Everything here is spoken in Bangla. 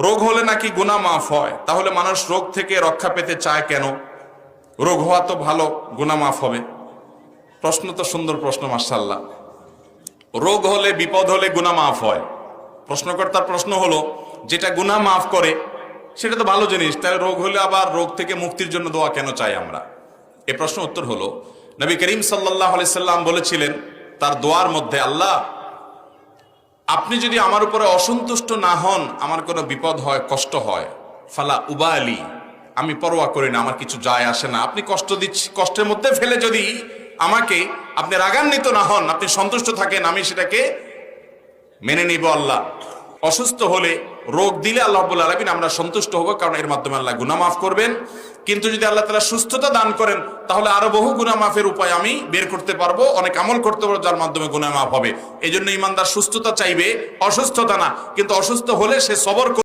রোগ হলে নাকি গুনাহ মাফ হয়, তাহলে মানুষ রোগ থেকে রক্ষা পেতে চায় কেন? রোগ হওয়া তো ভালো, গুনাহ মাফ হবে। প্রশ্ন তো সুন্দর প্রশ্ন, মাশাআল্লাহ। রোগ হলে, বিপদ হলে গুনাহ মাফ হয়। প্রশ্নকর্তার প্রশ্ন হলো, যেটা গুনাহ মাফ করে সেটা তো ভালো জিনিস, তাহলে রোগ হলে আবার রোগ থেকে মুক্তির জন্য দোয়া কেন চাই আমরা? এ প্রশ্ন উত্তর হলো, নবী করিম সাল্লাল্লাহু আলাইহি সাল্লাম বলেছিলেন তার দোয়ার মধ্যে, আল্লাহ আপনি যদি আমার উপরে অসন্তুষ্ট না হন, আমার কোনো বিপদ হয়, কষ্ট হয়, ফালা উবালি, আমি পরোয়া করি না, আমার কিছু যায় আসে না। আপনি কষ্ট দিচ্ছি, কষ্টের মধ্যে ফেলে যদি আমাকে আপনি রাগান্বিত না হন, আপনি সন্তুষ্ট থাকেন, আমি সেটাকে মেনে নিব। আল্লাহ অসুস্থ হলে, রোগ দিলে আল্লাহ রাব্বুল আলামিন আমরা সন্তুষ্ট হব, কারণ এর মাধ্যমে আল্লাহ গুনাহ মাফ করবেন। কিন্তু যদি আল্লাহ তাআলা সুস্থতা দান করেন, তাহলে আরো বহু গুনাহ মাফের উপায় আমি বের করতে পারবো, অনেক আমল করতে পারবো যার মাধ্যমে গুনাহ মাফ হবে। এই জন্য ইমানদার সুস্থতা চাইবে, অসুস্থতা না। কিন্তু অসুস্থ হলে সে সবর